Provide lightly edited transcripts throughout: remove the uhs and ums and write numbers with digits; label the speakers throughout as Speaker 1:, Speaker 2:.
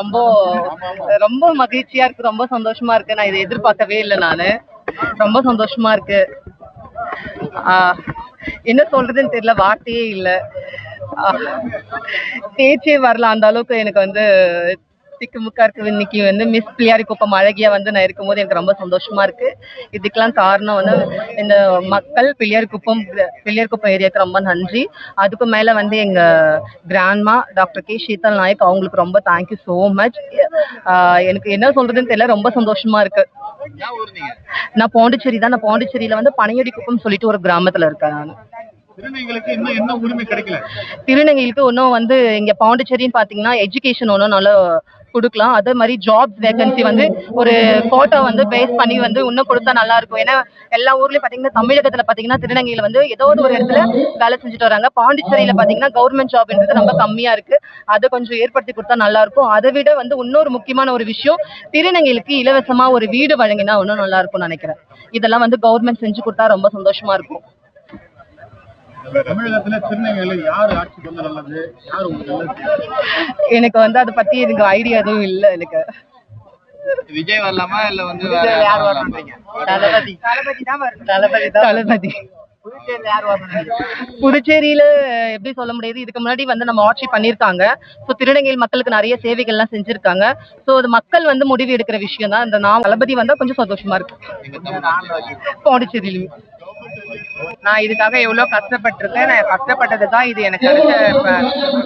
Speaker 1: ரொம்ப ரொம்ப மகிழ்ச்சியா இருக்கு, ரொம்ப சந்தோஷமா இருக்கு. நான் இதை எதிர்பார்க்கவே இல்லை. நானு ரொம்ப சந்தோஷமா இருக்கு. என்ன சொல்றதுன்னு தெரியல, வார்த்தையே இல்லை. பேச்சே வரல, அந்த அளவுக்கு எனக்கு வந்து திக்குமுக்கா இருக்கு. இன்னைக்கு வந்து மிஸ் பிள்ளையாரிக்குப்பம் அழகியா வந்து நான் இருக்கும்போது எனக்கு ரொம்ப சந்தோஷமா இருக்கு. இதுக்கெல்லாம் காரணம் வந்து இந்த மக்கள், பிள்ளையார்குப்பம் ஏரியாவுக்கு ரொம்ப நன்றி. அதுக்கு மேல வந்து எங்க grandma doctor K Sheetal Nayak, அவங்களுக்கு ரொம்ப தேங்க்யூ ஸோ மச். எனக்கு என்ன சொல்றதுன்னு தெரியல, ரொம்ப சந்தோஷமா இருக்கு. நான் பாண்டிச்சேரி தான். நான் பாண்டிச்சேரியில வந்து பனையடி குப்பம் சொல்லிட்டு ஒரு கிராமத்துல இருக்கேன். நான் திருநங்கைகளுக்கு இன்னும் வந்து இங்க பாண்டிச்சேரின்னு பாத்தீங்கன்னா எஜுகேஷன் ஒன்றும் நல்லா கொடுக்கலாம். அதே மாதிரி ஜாப்ஸ் வேகன்சி வந்து ஒரு போட்டோ வந்து பேஸ் பண்ணி வந்து இன்னும் கொடுத்தா நல்லா இருக்கும். ஏன்னா எல்லா ஊர்லயும் பாத்தீங்கன்னா, தமிழகத்துல பாத்தீங்கன்னா திருநங்கையில வந்து ஏதோ ஒரு இடத்துல வேலை செஞ்சுட்டு வராங்க. பாண்டிச்சேரியில பாத்தீங்கன்னா கவர்மெண்ட் ஜாப்ன்றது ரொம்ப கம்மியா இருக்கு. அதை கொஞ்சம் ஏற்படுத்தி கொடுத்தா நல்லா இருக்கும். அதை விட வந்து இன்னொரு முக்கியமான ஒரு விஷயம், திருநங்கைகளுக்கு இலவசமா ஒரு வீடு வழங்கினா இன்னும் நல்லா இருக்கும்னு நினைக்கிறேன். இதெல்லாம் வந்து கவர்மெண்ட் செஞ்சு கொடுத்தா ரொம்ப சந்தோஷமா இருக்கும். எனக்கு வந்து அதை பத்தி எனக்கு ஐடியா எதுவும் இல்ல. எனக்கு
Speaker 2: விஜய் வரலாமா இல்ல வந்து
Speaker 1: தளபதி. புதுச்சேரியில எப்படி சொல்ல முடியாது, இதுக்கு முன்னாடி வந்து நம்ம ஆட்சி பண்ணிருக்காங்க. சோ திருநங்கைகள் மக்களுக்கு நிறைய சேவைகள் எல்லாம் செஞ்சிருக்காங்க. சோ அது மக்கள் வந்து முடிவு எடுக்கிற விஷயம் தான். இந்த நான் தளபதி வந்தா கொஞ்சம் சந்தோஷமா இருக்கு. பாண்டிச்சேரியிலும் நான் இதுக்காக எவ்வளவு கஷ்டப்பட்டிருக்கேன். நான் கஷ்டப்பட்டதுதான் இது எனக்கு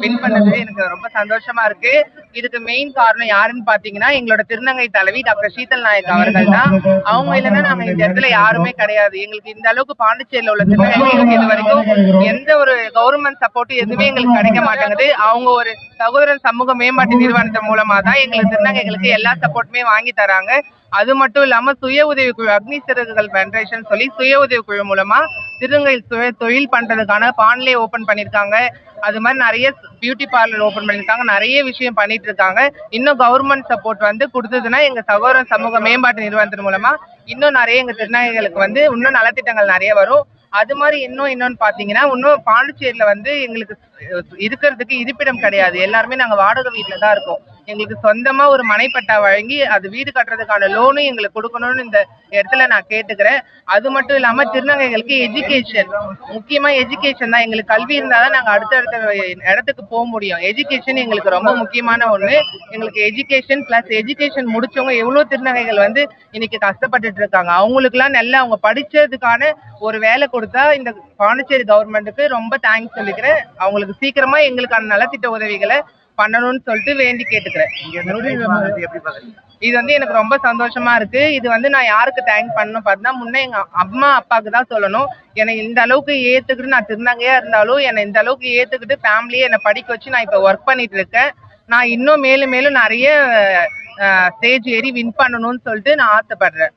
Speaker 1: வின் பண்ணது. எனக்கு ரொம்ப சந்தோஷமா இருக்கு. இதுக்கு மெயின் காரணம் யாருன்னு பாத்தீங்கன்னா, எங்களோட திருநங்கை தலைவி டாக்டர் ஷீதல் நாயக் அவர்கள் தான். அவங்க இல்லைன்னா நாங்க இந்த இடத்துல யாருமே கிடையாது. எங்களுக்கு இந்த அளவுக்கு பாண்டிச்சேரியில உள்ள திருநங்கைகளுக்கு இது வரைக்கும் எந்த ஒரு கவர்மெண்ட் சப்போர்ட் எதுவுமே எங்களுக்கு கிடைக்க மாட்டேங்குது. அவங்க ஒரு சகோதரன் சமூக மேம்பாட்டு நிறுவனத்தின் மூலமா தான் எங்களுக்கு திருநங்கைகளுக்கு எல்லா சப்போர்ட்டுமே வாங்கி தராங்க. அது மட்டும் இல்லாம சுய உதவி குழு, அக்னி சிறகுகள் ஃபெடரேஷன் சொல்லி சுய உதவி குழு மூலமா திருநங்கை தொழில் பண்றதுக்கான பான்லே ஓபன் பண்ணிருக்காங்க. அது மாதிரி நிறைய பியூட்டி பார்லர் ஓபன் பண்ணிருக்காங்க. நிறைய விஷயம் பண்ணிட்டு இருக்காங்க. இன்னும் கவர்மெண்ட் சப்போர்ட் வந்து கொடுத்ததுன்னா எங்க சகோதர சமூக மேம்பாட்டு நிறுவனத்தின் மூலமா இன்னும் நிறைய எங்க திருநங்கைகளுக்கு வந்து இன்னும் நலத்திட்டங்கள் நிறைய வரும். அது மாதிரி இன்னொன்னு பாத்தீங்கன்னா, இன்னும் பாண்டிச்சேரியில வந்து எங்களுக்கு இருக்கிறதுக்கு இருப்பிடம் கிடையாது. எல்லாருமே நாங்க வாடகை வீட்டுல தான் இருக்கோம். எங்களுக்கு சொந்தமா ஒரு மனைப்பட்டா வழங்கி அது வீடு கட்டுறதுக்கான லோனும் எங்களுக்கு கொடுக்கணும்னு இந்த இடத்துல நான் கேட்டுக்கிறேன். அது மட்டும் இல்லாம திருநங்கைகளுக்கு எஜுகேஷன், முக்கியமா எஜுகேஷன் தான். எங்களுக்கு கல்வி இருந்தாதான் நாங்க அடுத்தடுத்த இடத்துக்கு போக முடியும். எஜுகேஷன் எங்களுக்கு ரொம்ப முக்கியமான ஒண்ணு. எங்களுக்கு எஜுகேஷன் பிளஸ் எஜுகேஷன் முடிச்சவங்க எவ்வளவு திருநங்கைகள் வந்து இன்னைக்கு கஷ்டப்பட்டுட்டு இருக்காங்க. அவங்களுக்கு எல்லாம் நல்லா அவங்க படிச்சதுக்கான ஒரு வேலை கொடுத்தா இந்த பாண்டிச்சேரி கவர்மெண்ட்டுக்கு ரொம்ப தேங்க்ஸ் சொல்லிக்கிறேன். அவங்களுக்கு சீக்கிரமா எங்களுக்கான நலத்திட்ட உதவிகளை பண்ணணும்னு சொல்லிட்டு வேண்டி கேட்டுக்கிறேன். இது வந்து எனக்கு ரொம்ப சந்தோஷமா இருக்கு. இது வந்து நான் யாருக்கு தேங்க் பண்ணணும் பார்த்தா, முன்னே எங்க அம்மா அப்பாவுக்கு தான் சொல்லணும். என்னை இந்த அளவுக்கு ஏத்துக்கிட்டு, நான் திருநங்கையா இருந்தாலும் என்னை இந்த அளவுக்கு ஏத்துக்கிட்டு ஃபேமிலியே என்னை படிக்க வச்சு நான் இப்ப ஒர்க் பண்ணிட்டு இருக்கேன். நான் இன்னும் மேலும் மேலும் நிறைய ஸ்டேஜ் ஏறி வின் பண்ணணும்னு சொல்லிட்டு நான் ஆசைப்படுறேன்.